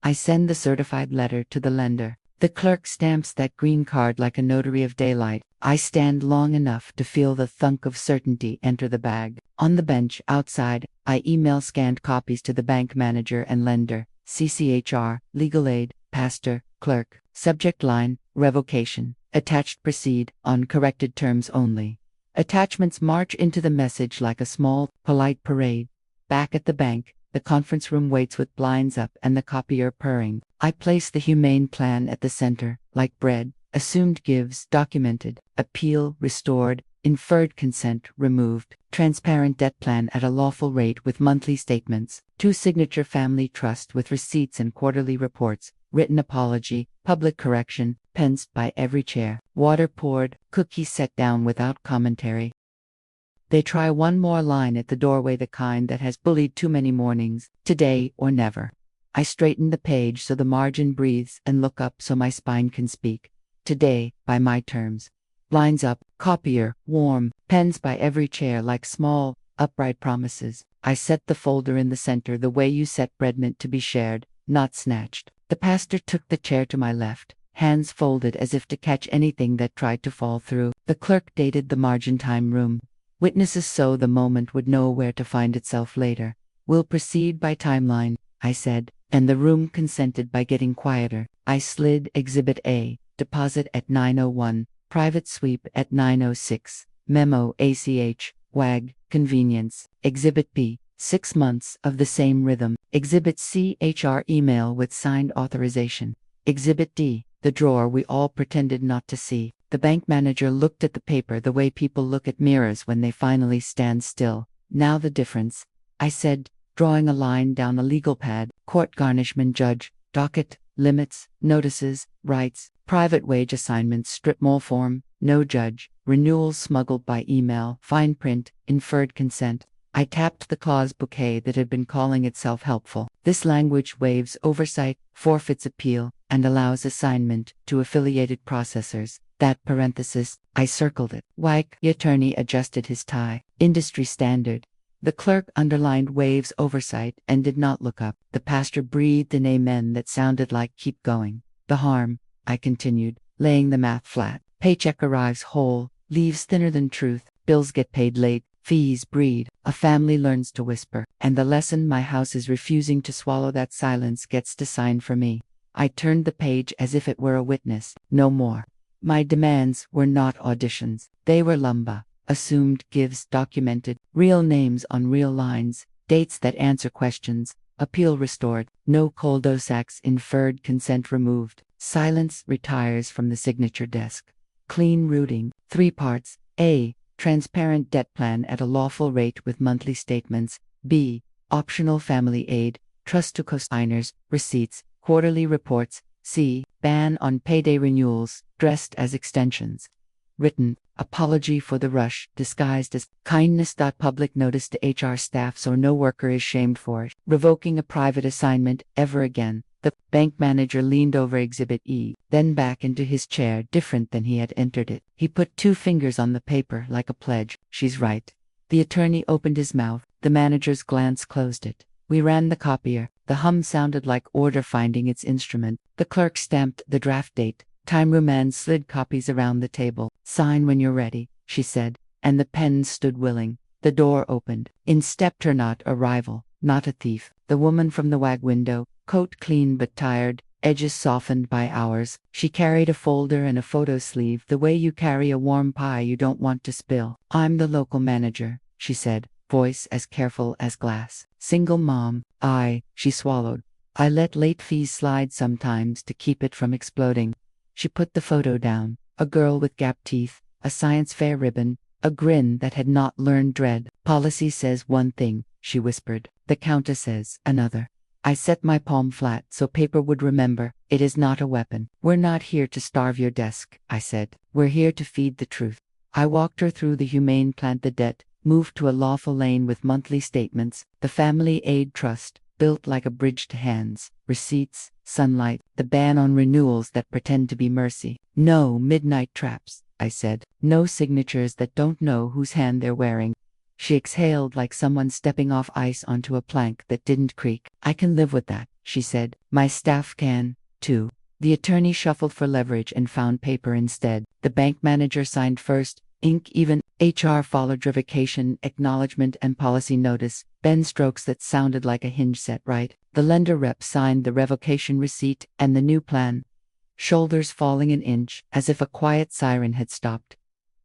I send the certified letter to the lender. The clerk stamps that green card like a notary of daylight. I stand long enough to feel the thunk of certainty enter the bag. On the bench outside, I email scanned copies to the bank manager and lender. CCHR, legal aid, pastor, clerk. Subject line, revocation. Attached proceed, on corrected terms only. Attachments march into the message like a small, polite parade. Back at the bank, the conference room waits with blinds up and the copier purring. I place the humane plan at the center, like bread. Assumed gives documented, appeal restored, inferred consent removed, transparent debt plan at a lawful rate with monthly statements, 2-signature family trust with receipts and quarterly reports, written apology, public correction, pens by every chair, water poured, cookies set down without commentary. They try one more line at the doorway, the kind that has bullied too many mornings, today or never. I straighten the page so the margin breathes and look up so my spine can speak. Today, by my terms. Lines up, copier, warm, pens by every chair like small, upright promises. I set the folder in the center the way you set bread meant to be shared, not snatched. The pastor took the chair to my left, hands folded as if to catch anything that tried to fall through. The clerk dated the margin time room. Witnesses so the moment would know where to find itself later. We'll proceed by timeline, I said, and the room consented by getting quieter. I slid Exhibit A, deposit at 9:01, private sweep at 9:06, memo ACH, WAG, convenience. Exhibit B, 6 months of the same rhythm. Exhibit C, HR email with signed authorization. Exhibit D, the drawer we all pretended not to see. The bank manager looked at the paper the way people look at mirrors when they finally stand still. Now the difference, I said, drawing a line down a legal pad. Court garnishment judge, docket, limits, notices, rights, private wage assignments, strip mall form, no judge, renewals smuggled by email, fine print, inferred consent. I tapped the clause bouquet that had been calling itself helpful. This language waives oversight, forfeits appeal, and allows assignment to affiliated processors. That parenthesis, I circled it. WAG. The attorney adjusted his tie. Industry standard. The clerk underlined waives oversight and did not look up. The pastor breathed an amen that sounded like keep going. The harm, I continued, laying the math flat. Paycheck arrives whole, leaves thinner than truth, bills get paid late, fees breed, a family learns to whisper, and the lesson my house is refusing to swallow that silence gets to sign for me. I turned the page as if it were a witness, no more. My demands were not auditions, they were lumba, assumed gives documented, real names on real lines, dates that answer questions, appeal restored, no cul-de-sacs, inferred consent removed, silence retires from the signature desk. Clean routing, 3 parts. A. Transparent debt plan at a lawful rate with monthly statements. B. Optional family aid, trust to co-signers, receipts, quarterly reports. C. Ban on payday renewals, dressed as extensions. Written, apology for the rush, disguised as kindness. Public notice to HR staff so no worker is shamed for it. Revoking a private assignment ever again. The bank manager leaned over Exhibit E, then back into his chair, different than he had entered it. He put 2 fingers on the paper like a pledge. She's right. The attorney opened his mouth. The manager's glance closed it. We ran the copier. The hum sounded like order finding its instrument. The clerk stamped the draft date. Time Roman slid copies around the table. Sign when you're ready, she said, and the pen stood willing. The door opened. In stepped her not a rival, not a thief. The woman from the WAG window, coat clean but tired, edges softened by hours. She carried a folder and a photo sleeve the way you carry a warm pie you don't want to spill. I'm the local manager, she said, voice as careful as glass. Single mom. She swallowed. I let late fees slide sometimes to keep it from exploding. She put the photo down. A girl with gap teeth, a science fair ribbon, a grin that had not learned dread. Policy says one thing, she whispered. The counter says another. I set my palm flat so paper would remember, it is not a weapon. We're not here to starve your desk, I said. We're here to feed the truth. I walked her through the humane plant, the debt, moved to a lawful lane with monthly statements, the family aid trust, built like a bridge to hands, receipts, sunlight, the ban on renewals that pretend to be mercy. No midnight traps, I said. No signatures that don't know whose hand they're wearing. She exhaled like someone stepping off ice onto a plank that didn't creak. I can live with that, she said. My staff can, too. The attorney shuffled for leverage and found paper instead. The bank manager signed first, ink even, HR followed revocation, acknowledgement and policy notice, pen strokes that sounded like a hinge set right. The lender rep signed the revocation receipt and the new plan. Shoulders falling an inch, as if a quiet siren had stopped.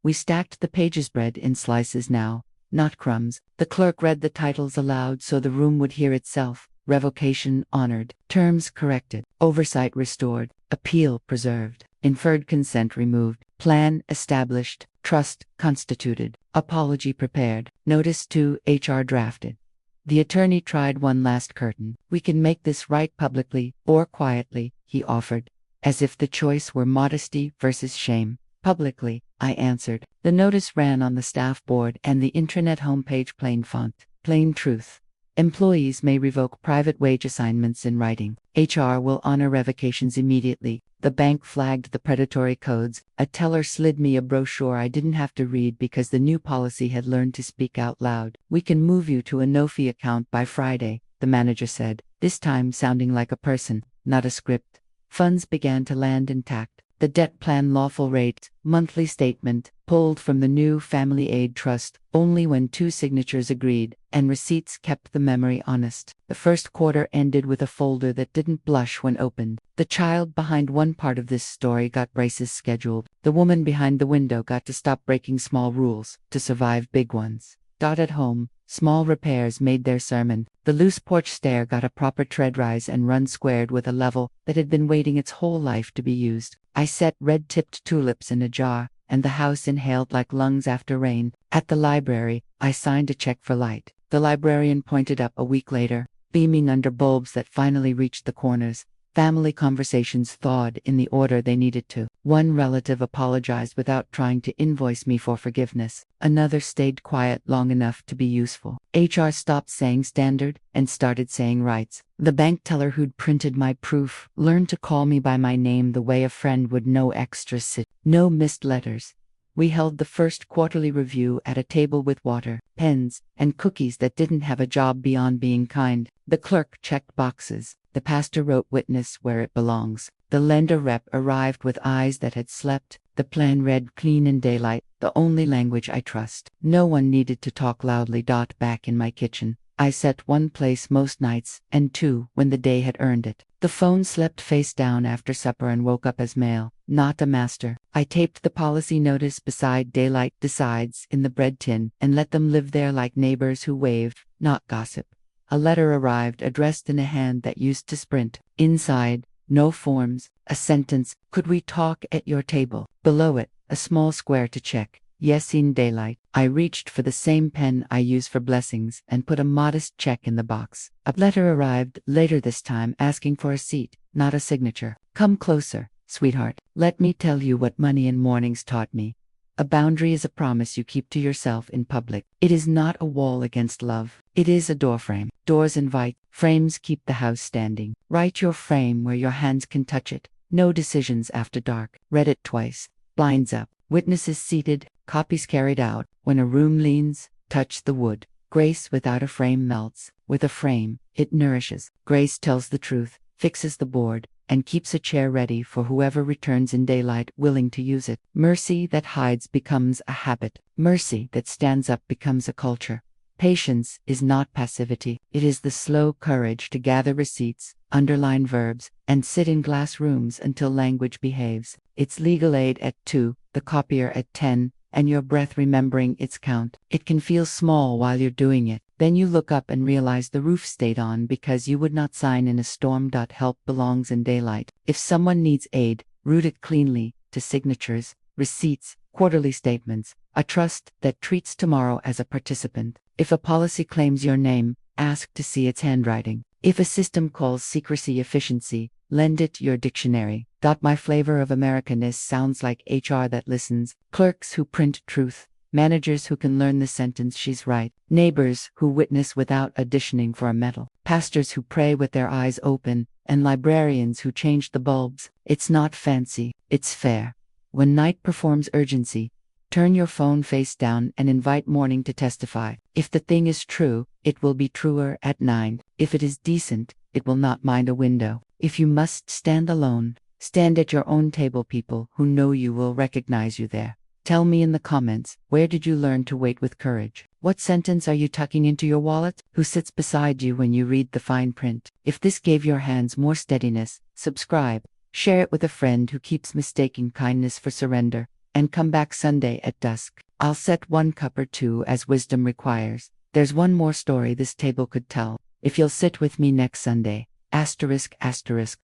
We stacked the pages, bread in slices now, not crumbs. The clerk read the titles aloud so the room would hear itself. Revocation honored, terms corrected, oversight restored, appeal preserved, inferred consent removed, plan established, trust constituted, apology prepared, notice to HR drafted. The attorney tried one last curtain. We can make this right publicly or quietly, he offered, as if the choice were modesty versus shame. Publicly, I answered. The notice ran on the staff board and the intranet homepage, plain font, plain truth. Employees may revoke private wage assignments in writing. HR will honor revocations immediately. The bank flagged the predatory codes. A teller slid me a brochure I didn't have to read because the new policy had learned to speak out loud. We can move you to a no-fee account by Friday, the manager said, this time sounding like a person, not a script. Funds began to land intact. The debt plan lawful rate, monthly statement, pulled from the new family aid trust, only when 2 signatures agreed, and receipts kept the memory honest. The first quarter ended with a folder that didn't blush when opened. The child behind one part of this story got braces scheduled. The woman behind the window got to stop breaking small rules, to survive big ones. At home, small repairs made their sermon. The loose porch stair got a proper tread rise and run squared with a level that had been waiting its whole life to be used. I set red-tipped tulips in a jar, and the house inhaled like lungs after rain. At the library, I signed a check for light. The librarian pointed up a week later, beaming under bulbs that finally reached the corners. Family conversations thawed in the order they needed to. One relative apologized without trying to invoice me for forgiveness. Another stayed quiet long enough to be useful. HR stopped saying standard and started saying rights. The bank teller who'd printed my proof learned to call me by my name the way a friend would. No extra sit, no missed letters. We held the first quarterly review at a table with water, pens, and cookies that didn't have a job beyond being kind. The clerk checked boxes. The pastor wrote witness where it belongs. The lender rep arrived with eyes that had slept. The plan read clean in daylight, the only language I trust. No one needed to talk loudly. Back in my kitchen, I sat one place most nights, and 2 when the day had earned it. The phone slept face down after supper and woke up as mail, not a master. I taped the policy notice beside daylight decides in the bread tin and let them live there like neighbors who waved, not gossip. A letter arrived addressed in a hand that used to sprint. Inside, no forms, a sentence, could we talk at your table? Below it, a small square to check. Yes, in daylight. I reached for the same pen I use for blessings and put a modest check in the box. A letter arrived later this time asking for a seat, not a signature. Come closer, sweetheart. Let me tell you what money and mornings taught me. A boundary is a promise you keep to yourself in public. It is not a wall against love. It is a doorframe. Doors invite, frames keep the house standing. Write your frame where your hands can touch it. No decisions after dark. Read it twice. Blinds up. Witnesses seated. Copies carried out. When a room leans, touch the wood. Grace without a frame melts. With a frame, it nourishes. Grace tells the truth, fixes the board, and keeps a chair ready for whoever returns in daylight willing to use it. Mercy that hides becomes a habit. Mercy that stands up becomes a culture. Patience is not passivity. It is the slow courage to gather receipts, underline verbs, and sit in glass rooms until language behaves. It's legal aid at 2, the copier at 10, and your breath remembering its count. It can feel small while you're doing it. Then you look up and realize the roof stayed on because you would not sign in a storm. Help belongs in daylight. If someone needs aid, route it cleanly to signatures, receipts, quarterly statements, a trust that treats tomorrow as a participant. If a policy claims your name, ask to see its handwriting. If a system calls secrecy efficiency, lend it your dictionary. My flavor of Americanness sounds like HR that listens, clerks who print truth, managers who can learn the sentence she's right, neighbors who witness without auditioning for a medal, pastors who pray with their eyes open, and librarians who change the bulbs. It's not fancy, it's fair. When night performs urgency, turn your phone face down and invite morning to testify. If the thing is true, it will be truer at 9. If it is decent, it will not mind a window. If you must stand alone, stand at your own table. People who know you will recognize you there. Tell me in the comments, where did you learn to wait with courage? What sentence are you tucking into your wallet? Who sits beside you when you read the fine print? If this gave your hands more steadiness, subscribe, share it with a friend who keeps mistaking kindness for surrender, and come back Sunday at dusk. I'll set 1 cup or 2 as wisdom requires. There's one more story this table could tell. If you'll sit with me next Sunday. Asterisk asterisk.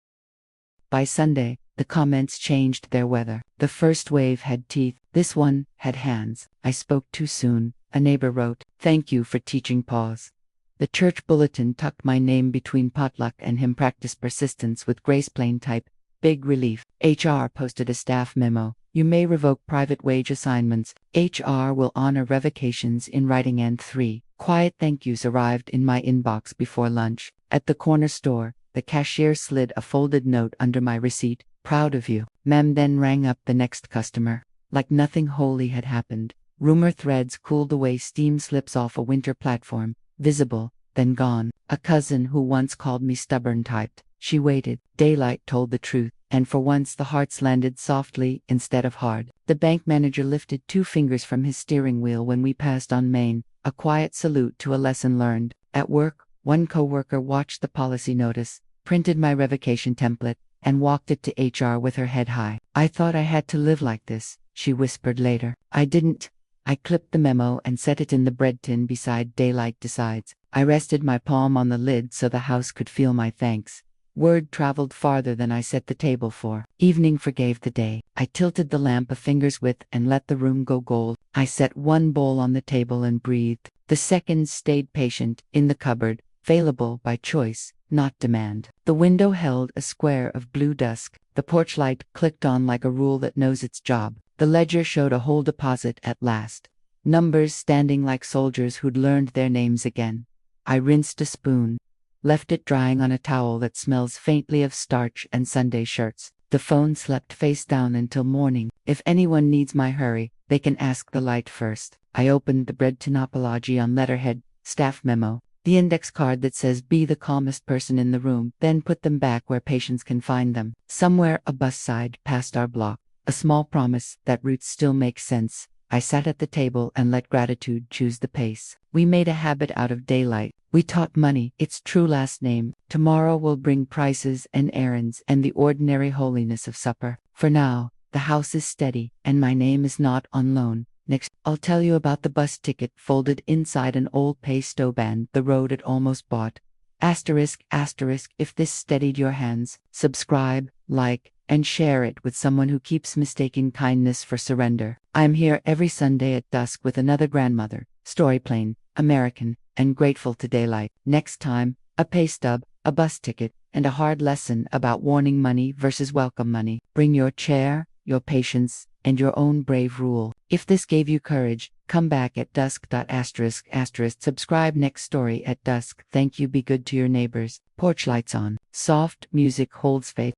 By Sunday, the comments changed their weather. The first wave had teeth. This one had hands. I spoke too soon. A neighbor wrote, "Thank you for teaching pause." The church bulletin tucked my name between potluck and him. Practice persistence with grace plain type. Big relief. HR posted a staff memo. You may revoke private wage assignments. HR will honor revocations in writing. And 3. Quiet thank yous arrived in my inbox before lunch. At the corner store, the cashier slid a folded note under my receipt. Proud of you. Ma'am then rang up the next customer. Like nothing holy had happened. Rumor threads cooled away, steam slips off a winter platform. Visible, then gone. A cousin who once called me stubborn typed. She waited. Daylight told the truth, and for once the hearts landed softly instead of hard. The bank manager lifted 2 fingers from his steering wheel when we passed on Main, a quiet salute to a lesson learned. At work, one coworker watched the policy notice, printed my revocation template, and walked it to HR with her head high. I thought I had to live like this, she whispered later. I didn't. I clipped the memo and set it in the bread tin beside Daylight Decides. I rested my palm on the lid so the house could feel my thanks. Word traveled farther than I set the table for. Evening forgave the day. I tilted the lamp a finger's width and let the room go gold. I set one bowl on the table and breathed. The seconds stayed patient, in the cupboard, fallible by choice, not demand. The window held a square of blue dusk. The porch light clicked on like a rule that knows its job. The ledger showed a whole deposit at last. Numbers standing like soldiers who'd learned their names again. I rinsed a spoon, left it drying on a towel that smells faintly of starch and Sunday shirts. The phone slept face down until morning. If anyone needs my hurry, they can ask the light first. I opened the bread tin apology on letterhead, staff memo, the index card that says be the calmest person in the room, then put them back where patients can find them. Somewhere a bus side past our block. A small promise that roots still make sense. I sat at the table and let gratitude choose the pace. We made a habit out of Daylight. We taught money its true last name. Tomorrow will bring prices and errands and the ordinary holiness of supper. For now, the house is steady, and my name is not on loan. Next, I'll tell you about the bus ticket folded inside an old pay-sto band the road it almost bought. Asterisk, asterisk, if this steadied your hands, subscribe, like, and share it with someone who keeps mistaking kindness for surrender. I'm here every Sunday at dusk with another grandmother, story plain, American, and grateful to Daylight. Next time, a pay stub, a bus ticket, and a hard lesson about warning money versus welcome money. Bring your chair, your patience, and your own brave rule. If this gave you courage, come back at dusk. Subscribe next story at dusk. Thank you. Be good to your neighbors. Porch lights on. Soft music holds faith.